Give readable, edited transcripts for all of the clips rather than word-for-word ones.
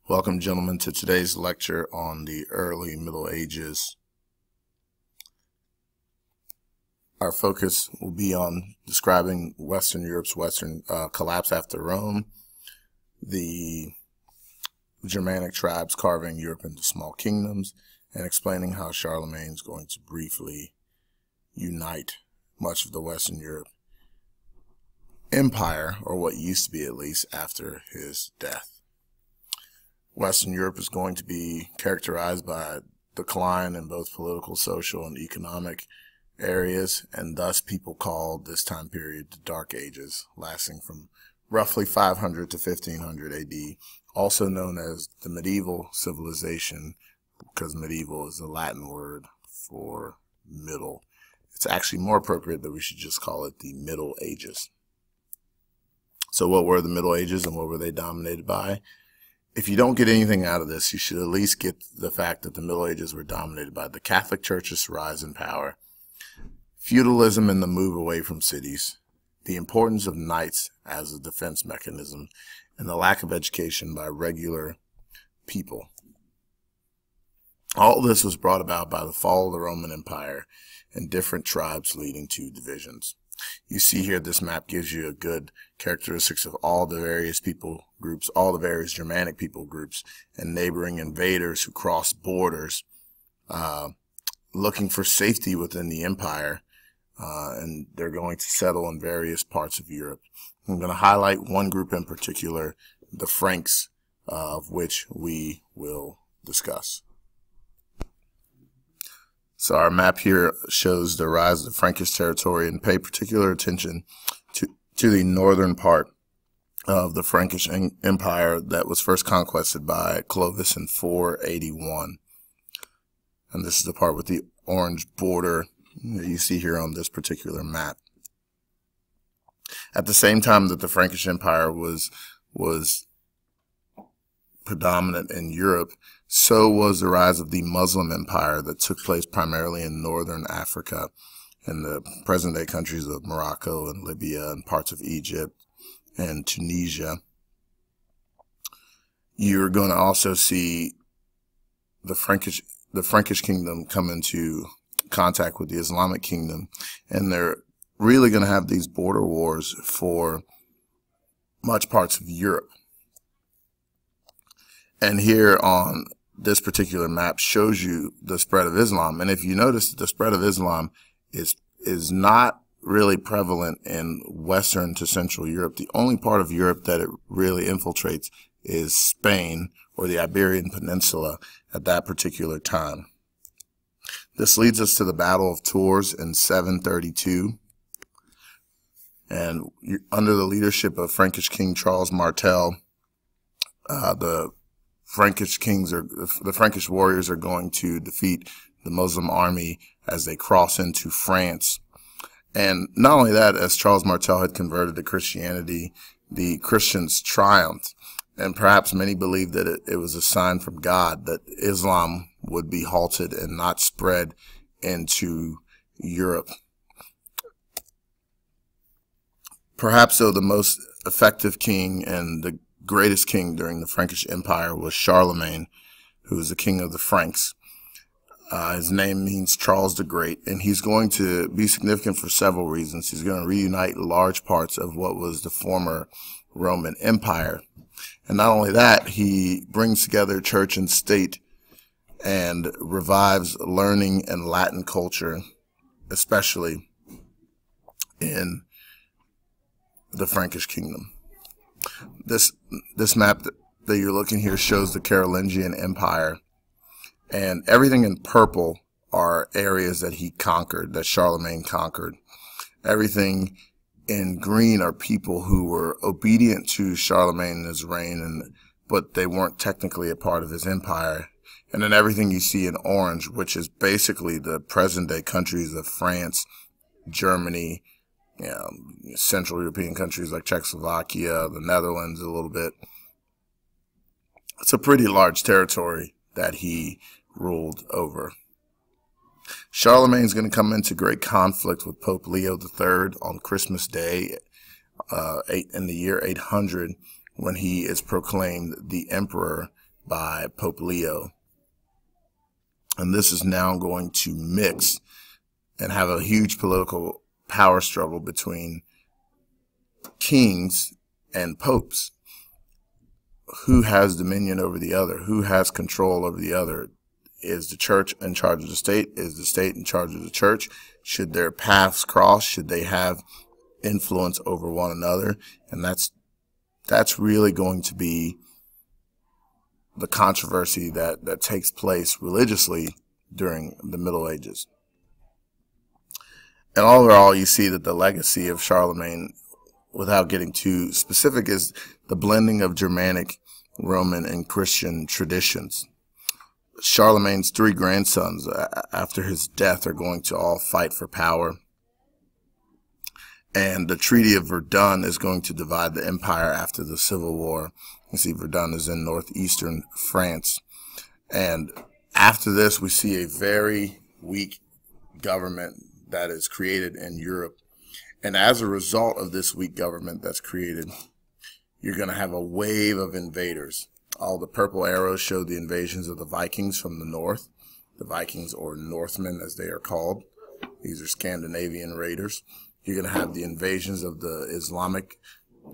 Welcome, gentlemen, to today's lecture on the early Middle Ages. Our focus will be on describing Western Europe's collapse after Rome, the Germanic tribes carving Europe into small kingdoms, and explaining how Charlemagne is going to briefly unite much of the Western Europe Empire, or what used to be at least, after his death. Western Europe is going to be characterized by decline in both political, social, and economic areas, and thus people call this time period the Dark Ages, lasting from roughly 500 to 1500 AD, also known as the medieval civilization, because medieval is the Latin word for middle. It's actually more appropriate that we should just call it the Middle Ages. So what were the Middle Ages and what were they dominated by? If you don't get anything out of this, you should at least get the fact that the Middle Ages were dominated by the Catholic Church's rise in power, feudalism and the move away from cities, the importance of knights as a defense mechanism, and the lack of education by regular people. All this was brought about by the fall of the Roman Empire and different tribes leading to divisions. You see here, this map gives you a good characteristics of all the various people groups, all the various Germanic people groups, and neighboring invaders who crossed borders, looking for safety within the empire, and they're going to settle in various parts of Europe. I'm going to highlight one group in particular, the Franks, of which we will discuss. So our map here shows the rise of the Frankish territory, and pay particular attention to the northern part of the Frankish Empire that was first conquered by Clovis in 481. And this is the part with the orange border that you see here on this particular map. At the same time that the Frankish Empire was predominant in Europe, so was the rise of the Muslim Empire that took place primarily in northern Africa, in the present-day countries of Morocco and Libya and parts of Egypt and Tunisia. You're going to also see the Frankish kingdom come into contact with the Islamic kingdom, and they're really going to have these border wars for much parts of Europe. And here on this particular map shows you the spread of Islam. And if you notice, the spread of Islam is not really prevalent in Western to Central Europe. The only part of Europe that it really infiltrates is Spain, or the Iberian Peninsula, at that particular time. This leads us to the Battle of Tours in 732. And under the leadership of Frankish King Charles Martel, the Frankish warriors are going to defeat the Muslim army as they cross into France. And not only that, as Charles Martel had converted to Christianity, the Christians triumphed. And perhaps many believed that it was a sign from God that Islam would be halted and not spread into Europe. Perhaps, though, the most effective king and the greatest king during the Frankish Empire was Charlemagne, who was the king of the Franks. His name means Charles the Great, and he's going to be significant for several reasons. He's going to reunite large parts of what was the former Roman Empire. And not only that, he brings together church and state and revives learning and Latin culture, especially in the Frankish kingdom. This map that you're looking here shows the Carolingian Empire, and everything in purple are areas that he conquered, that Charlemagne conquered. Everything in green are people who were obedient to Charlemagne in his reign, but they weren't technically a part of his empire. And then everything you see in orange, which is basically the present-day countries of France, Germany, Central European countries like Czechoslovakia, the Netherlands a little bit. It's a pretty large territory that he ruled over. Charlemagne's going to come into great conflict with Pope Leo III on Christmas Day in the year 800, when he is proclaimed the emperor by Pope Leo. And this is now going to mix and have a huge political power struggle between kings and popes. Who has dominion over the other? Who has control over the other? Is the church in charge of the state? Is the state in charge of the church? Should their paths cross? Should they have influence over one another? And that's really going to be the controversy that takes place religiously during the Middle Ages. And overall, you see that the legacy of Charlemagne, without getting too specific, is the blending of Germanic, Roman, and Christian traditions. Charlemagne's three grandsons, after his death, are going to all fight for power. And the Treaty of Verdun is going to divide the empire after the Civil War. You see, Verdun is in northeastern France. And after this, we see a very weak government that is created in Europe. And as a result of this weak government that's created, you're going to have a wave of invaders. All the purple arrows show the invasions of the Vikings from the north. The Vikings, or Northmen as they are called. These are Scandinavian raiders. You're going to have the invasions of the Islamic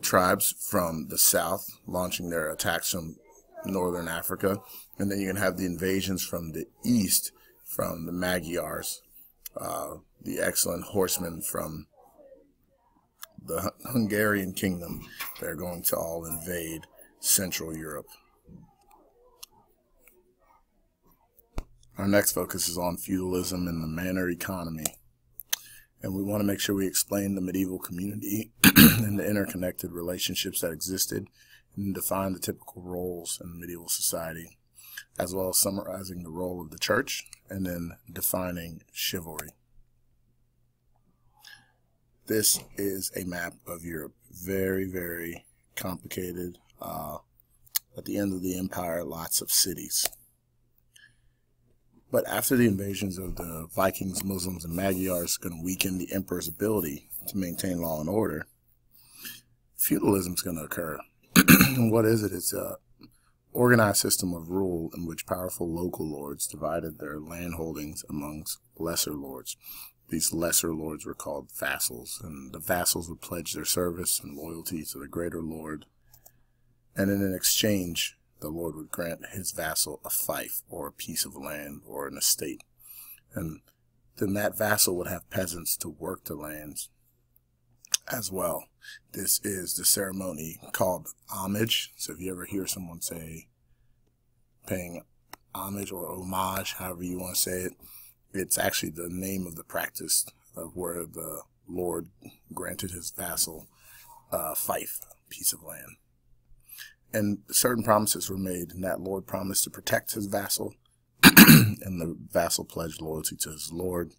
tribes from the south, launching their attacks from northern Africa. And then you're going to have the invasions from the east, from the Magyars, the excellent horsemen from the Hungarian kingdom. They're going to all invade Central Europe. Our next focus is on feudalism and the manor economy. And we want to make sure we explain the medieval community and the interconnected relationships that existed, and define the typical roles in medieval society, as well as summarizing the role of the church, and then defining chivalry. This is a map of Europe. Very, very complicated. At the end of the empire, lots of cities. But after the invasions of the Vikings, Muslims, and Magyars going to weaken the emperor's ability to maintain law and order, feudalism is going to occur. And what is it? It's an organized system of rule in which powerful local lords divided their land holdings amongst lesser lords. These lesser lords were called vassals, and the vassals would pledge their service and loyalty to the greater lord. And in exchange, the lord would grant his vassal a fief, or a piece of land, or an estate. And then that vassal would have peasants to work the lands as well. This is the ceremony called homage. So if you ever hear someone say paying homage or homage, however you want to say it, it's actually the name of the practice of where the lord granted his vassal a fief, a piece of land. And certain promises were made, and that lord promised to protect his vassal, and the vassal pledged loyalty to his lord,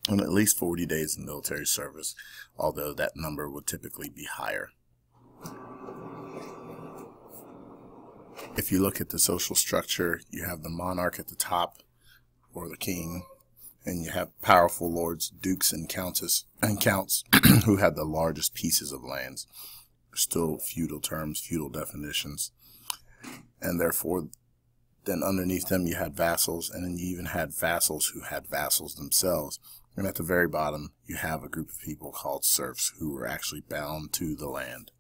and at least 40 days in military service, although that number would typically be higher. If you look at the social structure, you have the monarch at the top, or the king, and you have powerful lords, dukes, and counts who had the largest pieces of lands. Still feudal terms, feudal definitions, and therefore then underneath them you had vassals, and then you even had vassals who had vassals themselves. And at the very bottom you have a group of people called serfs who were actually bound to the land.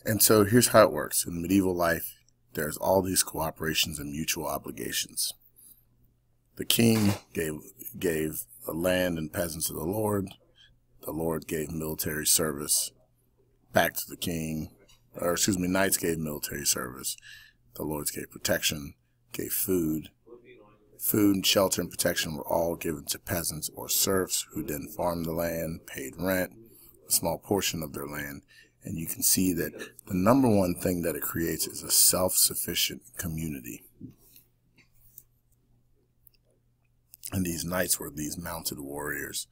And so here's how it works. In medieval life, there's all these cooperations and mutual obligations. The king gave the land and peasants to the lord. The lord gave military service back to the king, or excuse me, knights gave military service. The lords gave protection, gave food. Food, shelter, and protection were all given to peasants or serfs who then farmed the land, paid rent, a small portion of their land. And you can see that the number one thing that it creates is a self-sufficient community. And these knights were these mounted warriors.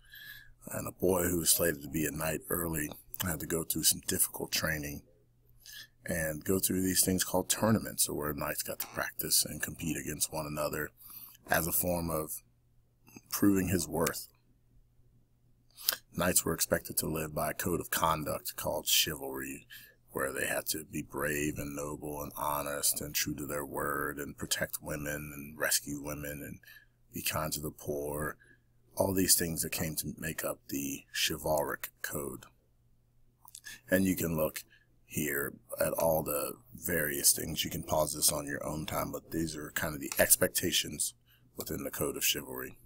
And a boy who was slated to be a knight early had to go through some difficult training and go through these things called tournaments, where knights got to practice and compete against one another as a form of proving his worth. Knights were expected to live by a code of conduct called chivalry, where they had to be brave and noble and honest and true to their word and protect women and rescue women and be kind to the poor. All these things that came to make up the chivalric code. And you can look here at all the various things. You can pause this on your own time, but these are kind of the expectations within the code of chivalry.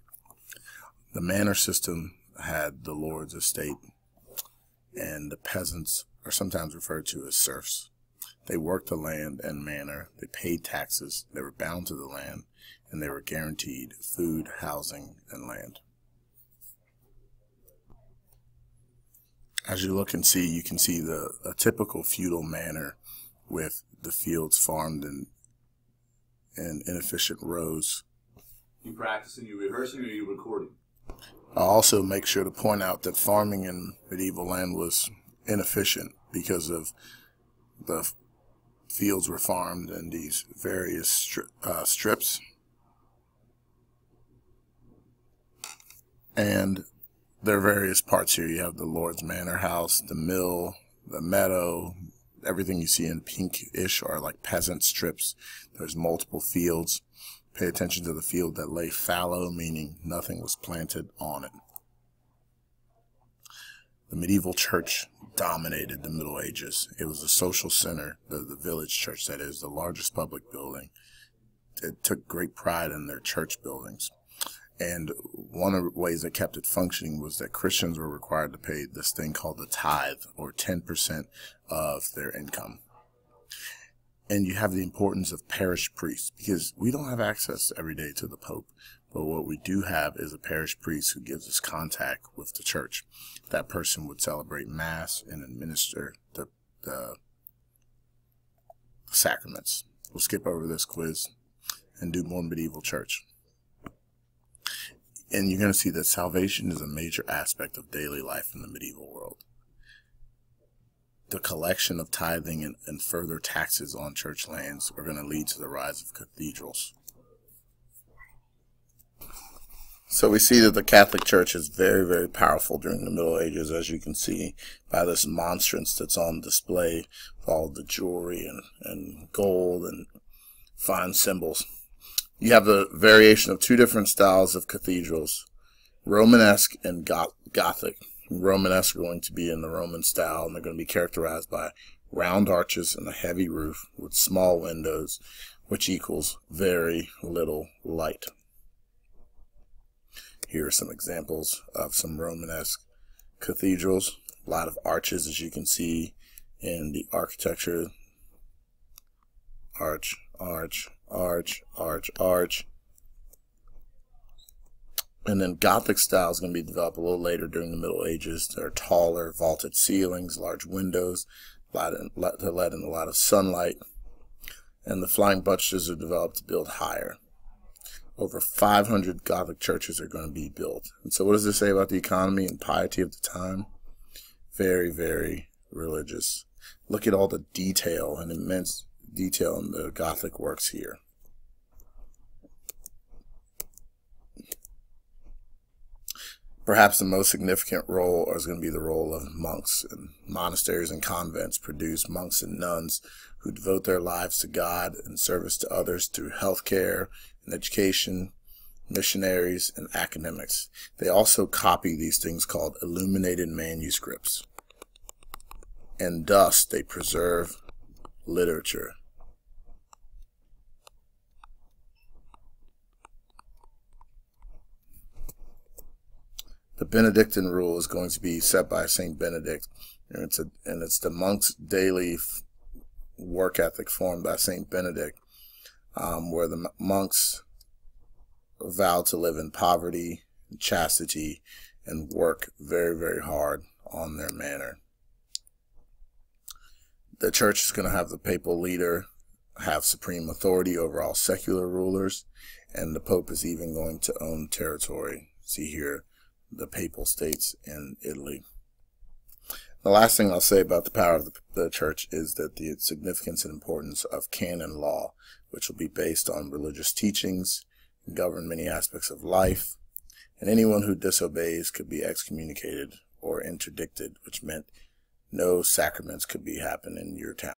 The manor system had the lord's estate, and the peasants are sometimes referred to as serfs. They worked the land and manor, they paid taxes, they were bound to the land, and they were guaranteed food, housing, and land. As you look and see, you can see a typical feudal manor with the fields farmed in inefficient rows. You practicing, you rehearsing, or you recording? I'll also make sure to point out that farming in medieval land was inefficient because of the fields were farmed in these various strips. And there are various parts here. You have the Lord's Manor House, the mill, the meadow. Everything you see in pinkish are like peasant strips. There's multiple fields. Pay attention to the field that lay fallow, meaning nothing was planted on it. The medieval church dominated the Middle Ages. It was the social center, the village church, that is, the largest public building. It took great pride in their church buildings. And one of the ways that kept it functioning was that Christians were required to pay this thing called the tithe, or 10% of their income. And you have the importance of parish priests, because we don't have access every day to the Pope. But what we do have is a parish priest who gives us contact with the church. That person would celebrate Mass and administer the sacraments. We'll skip over this quiz and do more medieval church. And you're going to see that salvation is a major aspect of daily life in the medieval world. The collection of tithing and further taxes on church lands are going to lead to the rise of cathedrals. So we see that the Catholic Church is very, very powerful during the Middle Ages, as you can see by this monstrance that's on display with all the jewelry and gold and fine symbols. You have the variation of two different styles of cathedrals, Romanesque and Gothic. Romanesque are going to be in the Roman style, and they're going to be characterized by round arches and a heavy roof with small windows, which equals very little light. Here are some examples of some Romanesque cathedrals. A lot of arches, as you can see in the architecture. Arch, arch, arch, arch, arch. And then Gothic style is going to be developed a little later during the Middle Ages. There are taller, vaulted ceilings, large windows, let in a lot of sunlight. And the flying buttresses are developed to build higher. Over 500 Gothic churches are going to be built. And so what does this say about the economy and piety of the time? Very, very religious. Look at all the detail and immense detail in the Gothic works here. Perhaps the most significant role is going to be the role of monks. And monasteries and convents produce monks and nuns who devote their lives to God and service to others through healthcare and education, missionaries, and academics. They also copy these things called illuminated manuscripts. And thus they preserve literature. The Benedictine rule is going to be set by Saint Benedict, and it's the monk's daily work ethic formed by Saint Benedict, where the monks vow to live in poverty, chastity, and work very, very hard on their manor. The church is going to have the papal leader have supreme authority over all secular rulers, and the Pope is even going to own territory. See here the papal states in Italy. The last thing I'll say about the power of the church is that the significance and importance of canon law, which will be based on religious teachings and govern many aspects of life, and anyone who disobeys could be excommunicated or interdicted, which meant no sacraments could be happening in your town.